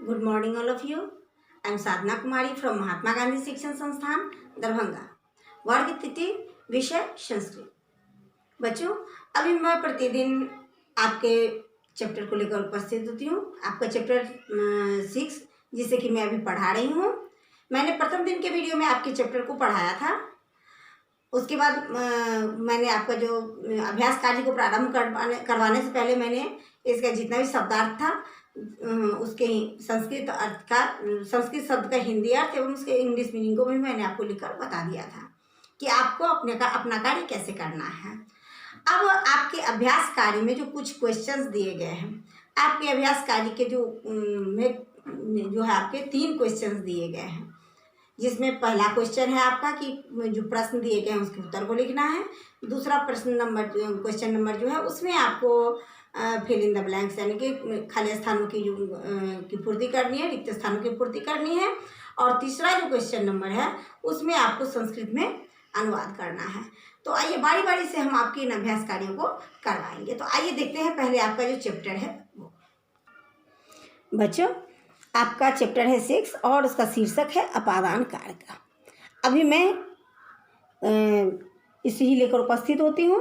Good morning, all of you. I am Sadhana Kumari from Mahatma Gandhi शिक्षण संस्थान दरभंगा। वर्ग तृतीय, विषय संस्कृत। बच्चों, अभी मैं प्रतिदिन आपके चैप्टर को लेकर उपस्थित होती हूँ। आपका चैप्टर 6 जिसे कि मैं अभी पढ़ा रही हूँ। मैंने प्रथम दिन के वीडियो में आपके चैप्टर को पढ़ाया था। उसके बाद मैंने आपका जो अभ्यास कार्य को प्रारंभ करवाने से पहले मैंने इसका जितना भी शब्दार्थ था उसके संस्कृत शब्द का हिंदी अर्थ एवं उसके इंग्लिश मीनिंग को भी मैंने आपको लिखकर बता दिया था कि आपको अपना कार्य कैसे करना है। अब आपके अभ्यास कार्य में जो कुछ क्वेश्चंस दिए गए हैं, आपके अभ्यास कार्य के जो है आपके 3 क्वेश्चंस दिए गए हैं, जिसमें पहला क्वेश्चन है आपका कि जो प्रश्न दिए गए हैं उसके उत्तर को लिखना है। दूसरा क्वेश्चन नंबर जो है उसमें आपको फिल इन द ब्लैंक्स यानी कि खाली स्थानों की पूर्ति करनी है, रिक्त स्थानों की पूर्ति करनी है। और तीसरा जो क्वेश्चन नंबर है उसमें आपको संस्कृत में अनुवाद करना है। तो आइए बारी बारी से हम आपके इन अभ्यास कार्यों को करवाएंगे। तो आइए देखते हैं पहले आपका जो चैप्टर है वो। बच्चों, आपका चैप्टर है 6 और उसका शीर्षक है अपादान कारक। अभी मैं इसे ही लेकर उपस्थित होती हूँ।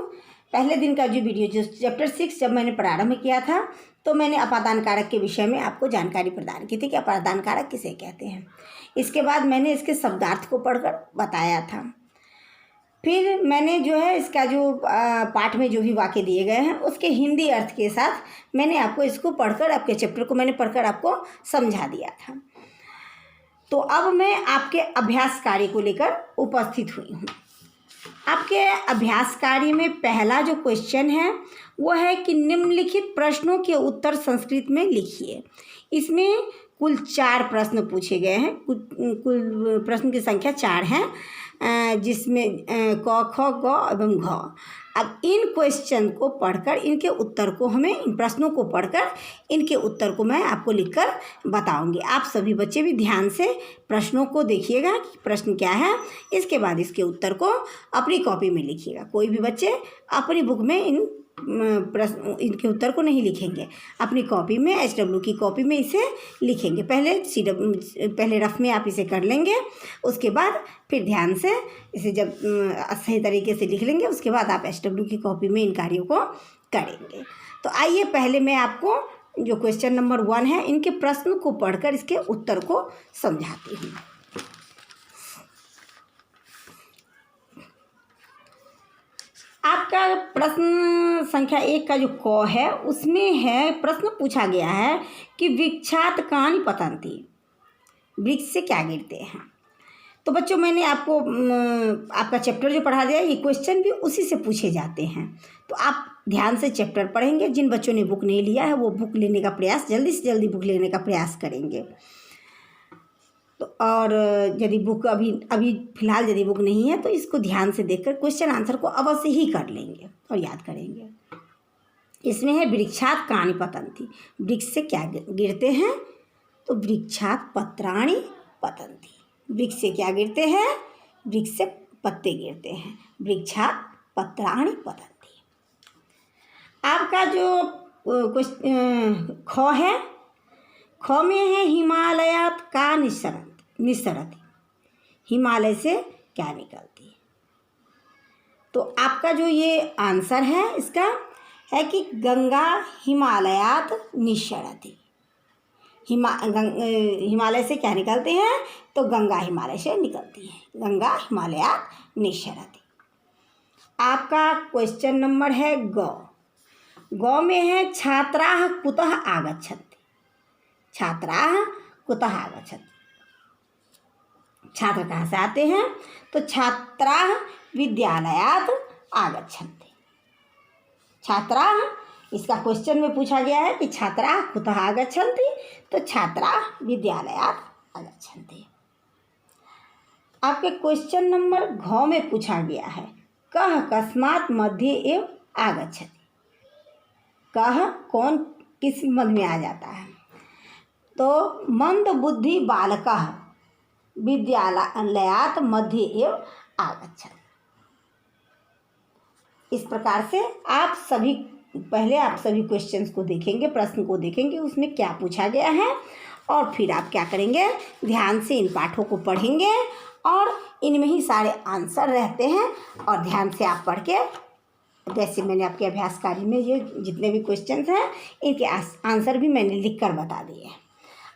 पहले दिन का जो वीडियो जो चैप्टर 6 जब मैंने प्रारंभ किया था तो मैंने अपादान कारक के विषय में आपको जानकारी प्रदान की थी कि अपादान कारक किसे कहते हैं। इसके बाद मैंने इसके शब्दार्थ को पढ़कर बताया था। फिर मैंने जो है इसका जो पाठ में जो भी वाक्य दिए गए हैं उसके हिंदी अर्थ के साथ मैंने आपको इसको पढ़कर आपके चैप्टर को मैंने पढ़कर आपको समझा दिया था। तो अब मैं आपके अभ्यास कार्य को लेकर उपस्थित हुई हूँ। आपके अभ्यास कार्य में पहला जो क्वेश्चन है वो है कि निम्नलिखित प्रश्नों के उत्तर संस्कृत में लिखिए। इसमें कुल 4 प्रश्न पूछे गए हैं। कुल प्रश्न की संख्या 4 है, जिसमें क, ख, ग एवं घ। अब इन क्वेश्चन को पढ़कर इनके उत्तर को इन प्रश्नों को पढ़कर इनके उत्तर को मैं आपको लिखकर बताऊंगी। आप सभी बच्चे भी ध्यान से प्रश्नों को देखिएगा कि प्रश्न क्या है। इसके बाद इसके उत्तर को अपनी कॉपी में लिखिएगा। कोई भी बच्चे अपनी बुक में इनके उत्तर को नहीं लिखेंगे, अपनी कॉपी में HW की कॉपी में इसे लिखेंगे। पहले रफ में आप इसे कर लेंगे, उसके बाद फिर ध्यान से इसे जब सही तरीके से लिख लेंगे उसके बाद आप HW की कॉपी में इन कार्यों को करेंगे। तो आइए पहले मैं आपको जो क्वेश्चन नंबर 1 है इनके प्रश्न को पढ़कर इसके उत्तर को समझाती हूँ। आपका प्रश्न संख्या 1 का जो क है उसमें है, प्रश्न पूछा गया है कि वृक्षात कानि पतन्ति, वृक्ष से क्या गिरते हैं। तो बच्चों मैंने आपको आपका चैप्टर जो पढ़ा दिया ये क्वेश्चन भी उसी से पूछे जाते हैं। तो आप ध्यान से चैप्टर पढ़ेंगे। जिन बच्चों ने बुक नहीं लिया है वो बुक लेने का प्रयास, जल्दी से जल्दी बुक लेने का प्रयास करेंगे। तो और यदि बुक अभी फ़िलहाल यदि बुक नहीं है तो इसको ध्यान से देखकर क्वेश्चन आंसर को अवश्य ही कर लेंगे और याद करेंगे। इसमें है वृक्षात कानि पतन्ति, वृक्ष से क्या गिरते हैं। तो वृक्षात पत्राणि पतन्ति, वृक्ष से क्या गिरते हैं, वृक्ष से पत्ते गिरते हैं। वृक्षात पत्राणि पतन्ति। आपका जो ख है, ख में है हिमालयात का निस्सरति, हिमालय से क्या निकलती है। तो आपका जो ये आंसर है इसका है कि गंगा हिमालयात निस्सरति। हिमालय से क्या निकलते हैं, तो गंगा हिमालय से निकलती है, गंगा हिमालयात निस्सरति। आपका क्वेश्चन नंबर है ग में है छात्राः कुतः आगच्छन्ति, छात्राः कुतः आगच्छन्ति, छात्र कहाँ से आते हैं, तो छात्राः विद्यालयात् आगच्छन्ति। छात्राः, इसका क्वेश्चन में पूछा गया है कि छात्राः कुतः आगच्छन्ति, तो छात्राः विद्यालयात् आगच्छन्ति। आपके क्वेश्चन नंबर घ में पूछा गया है कः कस्मात् मध्ये एव आगच्छति, कः कौन किस मध्य में आ जाता है। तो मंद बुद्धि बालकः विद्यालयात् मध्ये एव आगच्छति। इस प्रकार से आप सभी क्वेश्चंस को देखेंगे, प्रश्न को देखेंगे उसमें क्या पूछा गया है और फिर आप क्या करेंगे, ध्यान से इन पाठों को पढ़ेंगे और इनमें ही सारे आंसर रहते हैं और ध्यान से आप पढ़ के, जैसे मैंने आपके अभ्यासकारी में ये जितने भी क्वेश्चंस हैं इनके आंसर भी मैंने लिख कर बता दिए हैं।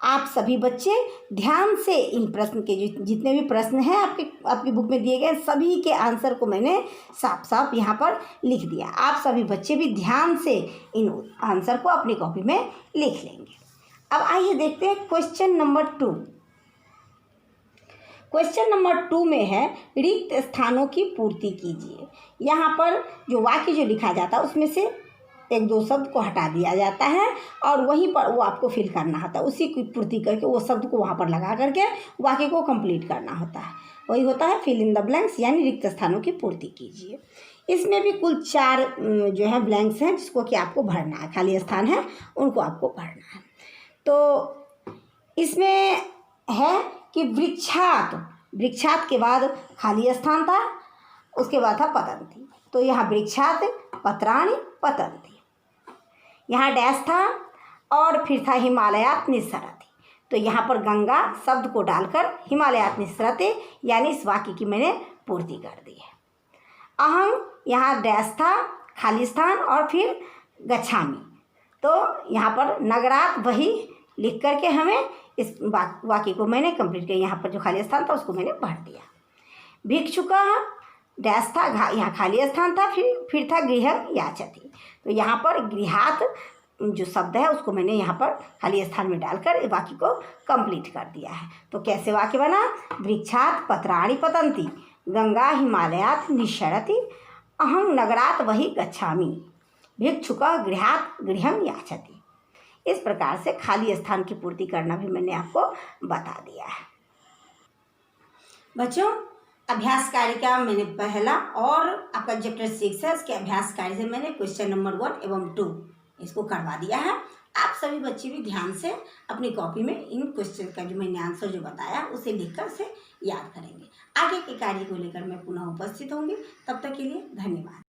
आप सभी बच्चे ध्यान से इन प्रश्न के जितने भी प्रश्न हैं आपकी बुक में दिए गए सभी के आंसर को मैंने साफ साफ यहाँ पर लिख दिया। आप सभी बच्चे भी ध्यान से इन आंसर को अपनी कॉपी में लिख लेंगे। अब आइए देखते हैं क्वेश्चन नंबर 2। क्वेश्चन नंबर 2 में है रिक्त स्थानों की पूर्ति कीजिए। यहाँ पर जो वाक्य जो लिखा जाता है उसमें से एक दो शब्द को हटा दिया जाता है और वहीं पर वो आपको फिल करना होता है, उसी की पूर्ति करके वो शब्द को वहाँ पर लगा करके वाक्य को कंप्लीट करना होता है। वही होता है फिल इन द ब्लैंक्स, यानी रिक्त स्थानों की पूर्ति कीजिए। इसमें भी कुल 4 जो है ब्लैंक्स हैं जिसको कि आपको भरना है, खाली स्थान है उनको आपको भरना है। तो इसमें है कि वृक्षात के बाद खाली स्थान था, उसके बाद था पतंती। तो यहाँ वृक्षात पत्राणि पतंती, यहाँ डैश था और फिर था हिमालयात निस्सरति। तो यहाँ पर गंगा शब्द को डालकर हिमालयात निस्सरति यानी इस वाक्य की मैंने पूर्ति कर दी है। अहं, यहाँ डैश था खाली स्थान और फिर गच्छामि। तो यहाँ पर नगरात वही लिख करके हमें इस वाक्य को मैंने कंप्लीट किया। यहाँ पर जो खाली स्थान था उसको मैंने भर दिया। भिक्षुकः डैश था, यहाँ खाली स्थान था, फिर था गृहं याचति। तो यहाँ पर गृहात जो शब्द है उसको मैंने यहाँ पर खाली स्थान में डालकर वाक्य को कंप्लीट कर दिया है। तो कैसे वाक्य बना, वृक्षात पत्राणि पतंती, गंगा हिमालयात निस्सरति, अहं नगरात वही गच्छामि, भिक्षुकः गृहात गृहं याचति। इस प्रकार से खाली स्थान की पूर्ति करना भी मैंने आपको बता दिया है। बच्चों, अभ्यास कार्य का मैंने पहला और आपका चैप्टर 6 है उसके अभ्यास कार्य से मैंने क्वेश्चन नंबर 1 एवं 2 इसको करवा दिया है। आप सभी बच्चे भी ध्यान से अपनी कॉपी में इन क्वेश्चन का जो मैंने आंसर जो बताया उसे लिखकर से याद करेंगे। आगे के कार्य को लेकर मैं पुनः उपस्थित होंगी। तब तक के लिए धन्यवाद।